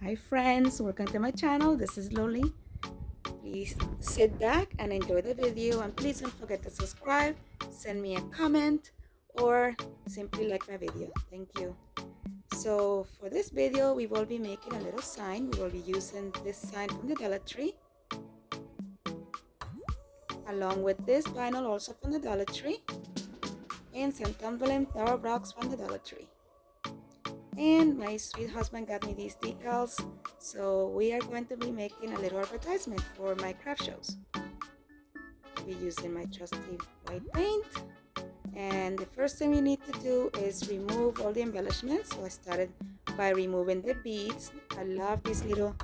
Hi friends, welcome to my channel. This is Loli. Please sit back and enjoy the video, and please don't forget to subscribe, send me a comment, or simply like my video. Thank you. So for this video, we will be making a little sign. We will be using this sign from the DollarTree, along with this vinyl also from the DollarTree, and some tumbling tower blocks from the DollarTree. And my sweet husband got me these decals, so we are going to be making a little advertisement for my craft shows. I'll be using my trusty white paint, and the first thing we need to do is remove all the embellishments. So I started by removing the beads. I love these little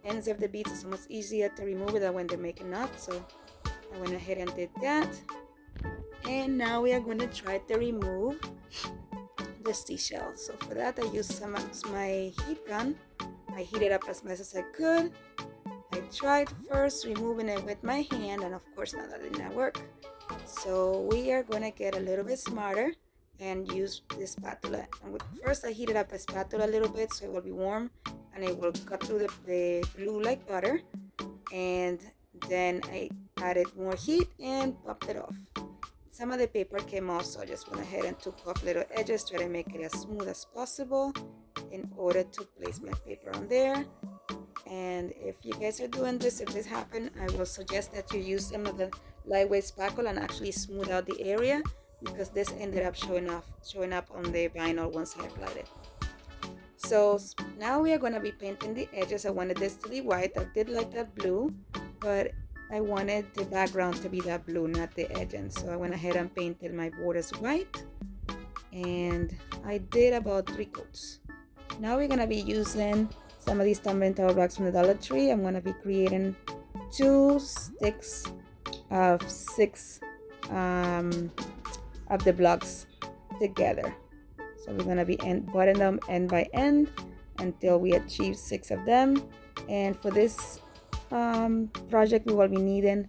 ends of the beads. It's so much easier to remove it than when they're making knots, so I went ahead and did that. And now we are going to try to remove the seashells. So for that, I used some of my heat gun. I heated up as much as I could. I tried first removing it with my hand, and of course now that did not work. So we are going to get a little bit smarter and use this spatula. And first I heated up a spatula a little bit so it will be warm and it will cut through the glue like butter. And then I added more heat and popped it off. Some of the paper came off, so I just went ahead and took off little edges, try to make it as smooth as possible in order to place my paper on there. And if you guys are doing this, if this happened, I will suggest that you use some of the lightweight spackle and actually smooth out the area, because this ended up showing up on the vinyl once I applied it. So now we are going to be painting the edges. I wanted this to be white. I did like that blue, but I wanted the background to be that blue, not the edging. So I went ahead and painted my borders white, and I did about 3 coats. Now we're going to be using some of these tumbling tower blocks from the DollarTree. I'm going to be creating 2 sticks of 6 of the blocks together. So we're going to be buttoning them end by end until we achieve 6 of them. And for this project, we will be needing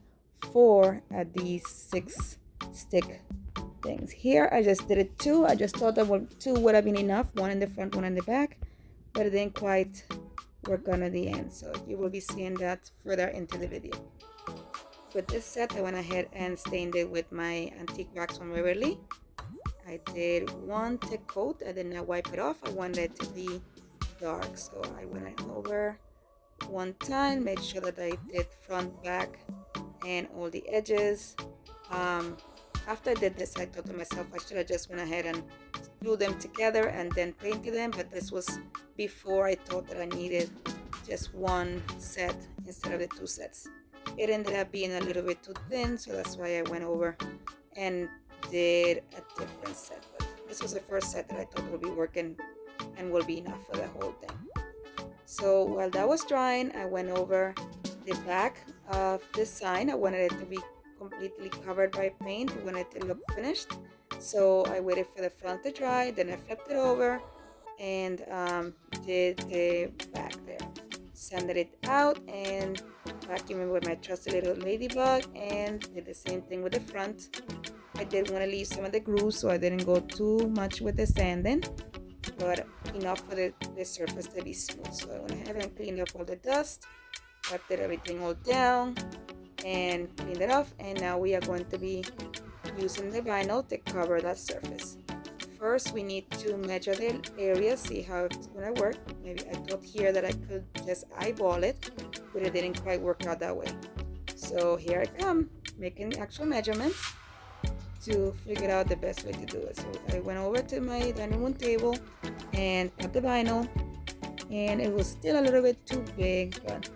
4 of these 6 stick things. Here I just did it 2. I just thought that 2 would have been enough, 1 in the front, 1 in the back, but it didn't quite work on at the end, so you will be seeing that further into the video. For this set, I went ahead and stained it with my antique wax from Waverly. I did 1 thick coat. I did not wipe it off. I wanted it to be dark, so I went over 1 time, made sure that I did front, back, and all the edges. After I did this, I thought to myself I should have just went ahead and glued them together and then painted them, but this was before I thought that I needed just 1 set instead of the 2 sets. It ended up being a little bit too thin, so that's why I went over and did a different set. But this was the first set that I thought would be working and will be enough for the whole thing. So while that was drying, I went over the back of this sign. I wanted it to be completely covered by paint. I wanted it to look finished. So I waited for the front to dry, then I flipped it over and did the back there. Sanded it out and vacuumed with my trusty little ladybug, and did the same thing with the front. I did want to leave some of the grooves, so I didn't go too much with the sanding, but enough for the surface to be smooth. So I went ahead and cleaned up all the dust, wiped everything all down, and cleaned it off. And now we are going to be using the vinyl to cover that surface. First, we need to measure the area, see how it's going to work. Maybe I thought here that I could just eyeball it, but it didn't quite work out that way. So here I come, making actual measurements to figure out the best way to do it. So I went over to my dining room table and cut the vinyl, and it was still a little bit too big, but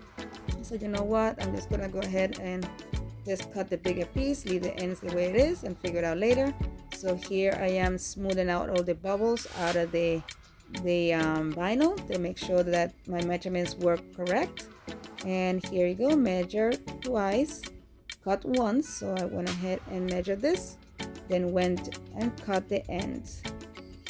I said, you know what, I'm just gonna go ahead and just cut the bigger piece, leave the ends the way it is, and figure it out later. So here I am smoothing out all the bubbles out of the vinyl to make sure that my measurements were correct. And here you go, measure twice, cut once. So I went ahead and measured this, then went and cut the ends.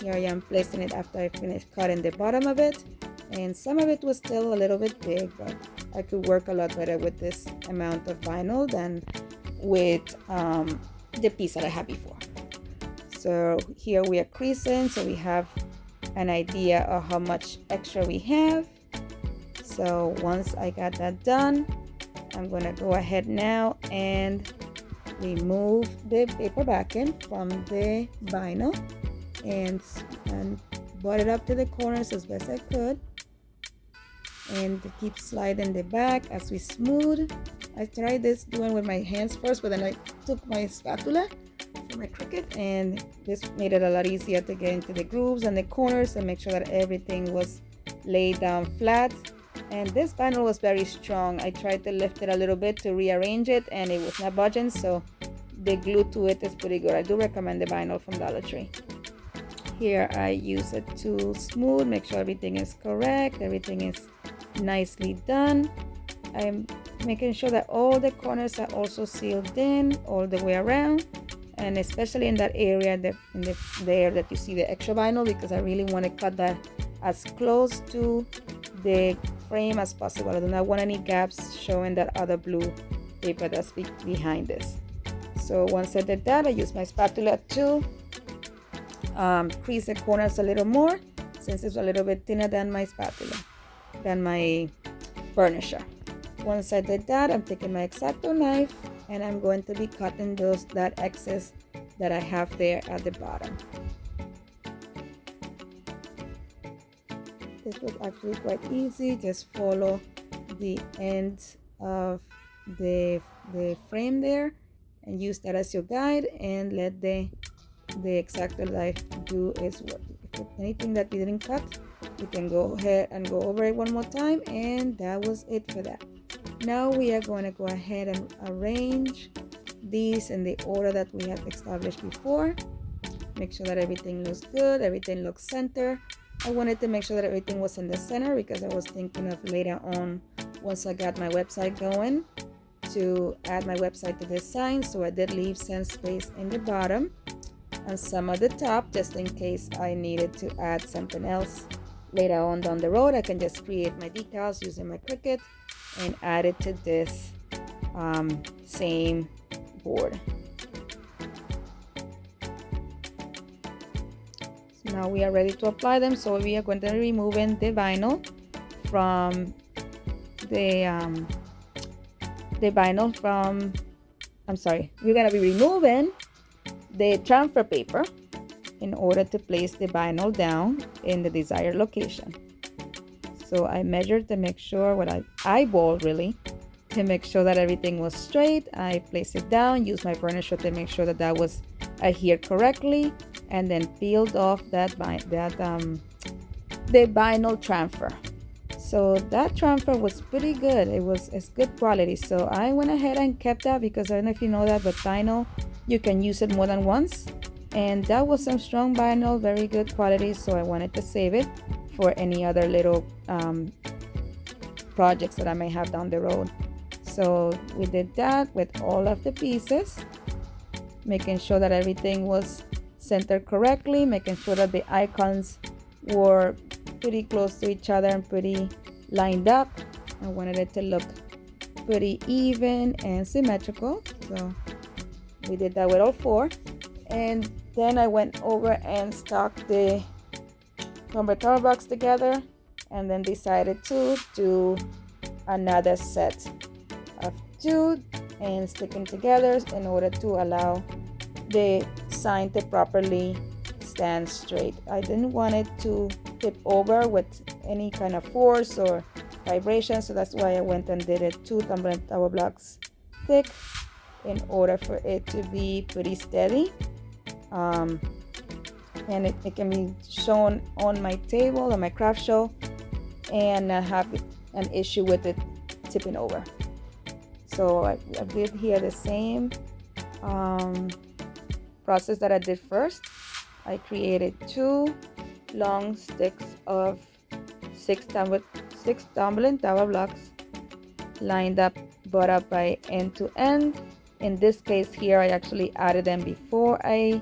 Here I am placing it after I finished cutting the bottom of it, and some of it was still a little bit big, but I could work a lot better with this amount of vinyl than with the piece that I had before. So here we are creasing, so we have an idea of how much extra we have. So once I got that done, I'm gonna go ahead now and remove the paper backing from the vinyl and butt it up to the corners as best I could, and keep sliding the back as we smooth. I tried this doing with my hands first, but then I took my spatula for my Cricut, and this made it a lot easier to get into the grooves and the corners and make sure that everything was laid down flat. And this vinyl was very strong. I tried to lift it a little bit to rearrange it, and it was not budging, so the glue to it is pretty good. I do recommend the vinyl from DollarTree. Here I use it to smooth, make sure everything is correct, everything is nicely done. I'm making sure that all the corners are also sealed in all the way around, and especially in that area there that you see the extra vinyl, because I really want to cut that as close to the frame as possible. I do not want any gaps showing that other blue paper that's behind this. So once I did that, I used my spatula to crease the corners a little more, since it's a little bit thinner than my spatula, than my burnisher. Once I did that, I'm taking my X-Acto knife and I'm going to be cutting that excess that I have there at the bottom. This was actually quite easy. Just follow the end of the frame there and use that as your guide, and let the X-Acto knife do its work. If there's anything that you didn't cut, you can go ahead and go over it one more time, and that was it for that. Now we are going to go ahead and arrange these in the order that we had established before. Make sure that everything looks good, everything looks center. I wanted to make sure that everything was in the center, because I was thinking of later on, once I got my website going, to add my website to this sign. So I did leave some space in the bottom and some at the top, just in case I needed to add something else later on down the road. I can just create my decals using my Cricut and add it to this same board. So now we are ready to apply them. So we are going to be removing the vinyl from we're going to be removing the transfer paper in order to place the vinyl down in the desired location. So I measured to make sure, what I eyeballed really, to make sure that everything was straight. I placed it down, used my burnisher to make sure that that was adhered correctly, and then peeled off the vinyl transfer. So that transfer was pretty good. It's good quality. So I went ahead and kept that, because I don't know if you know that, but vinyl, you can use it more than once. And that was some strong vinyl, very good quality. So I wanted to save it for any other little projects that I may have down the road. So we did that with all of the pieces, making sure that everything was centered correctly, making sure that the icons were pretty close to each other and pretty lined up. I wanted it to look pretty even and symmetrical. So we did that with all four. And then I went over and stuck the Tumblr tower box together, and then decided to do another set of two and stick them together in order to allow the sign to properly stand straight. I didn't want it to tip over with any kind of force or vibration, so that's why I went and did it 2 Tumbling tower blocks thick in order for it to be pretty steady. And it can be shown on my table, on my craft show, and not have an issue with it tipping over. So I did here the same process that I did first. I created 2 long sticks of 6 tumbling tower blocks, lined up, butt up by end to end. In this case here, I actually added them before I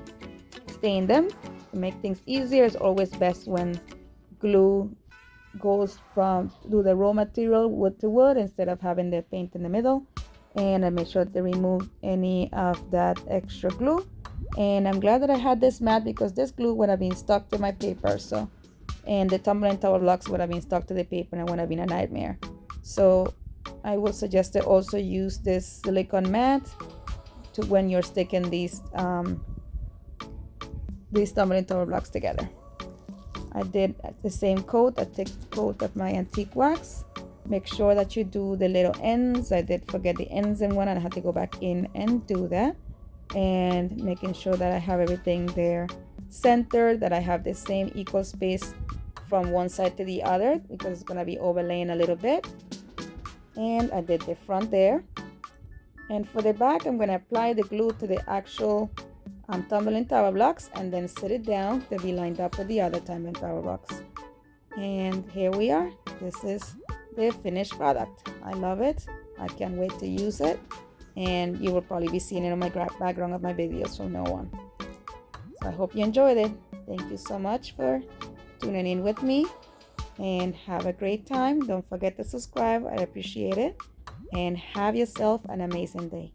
stained them. To make things easier, it's always best when glue goes from the raw material wood to wood instead of having the paint in the middle. And I made sure to remove any of that extra glue. And I'm glad that I had this mat, because this glue would have been stuck to my paper. So and the tumbling tower blocks would have been stuck to the paper and it would have been a nightmare. So I would suggest to also use this silicone mat to when you're sticking these tumbling tower blocks together. I did the same coat, a thick coat of my antique wax. Make sure that you do the little ends. I did forget the ends in one and I had to go back in and do that. And making sure that I have everything there centered, that I have the same equal space from one side to the other because it's going to be overlaying a little bit. And I did the front there. And for the back, I'm going to apply the glue to the actual tumbling tower blocks and then sit it down to be lined up with the other tumbling tower blocks. And here we are. This is the finished product. I love it. I can't wait to use it. And you will probably be seeing it on my background of my videos from now on. So I hope you enjoyed it. Thank you so much for tuning in with me. And have a great time. Don't forget to subscribe. I appreciate it. And have yourself an amazing day.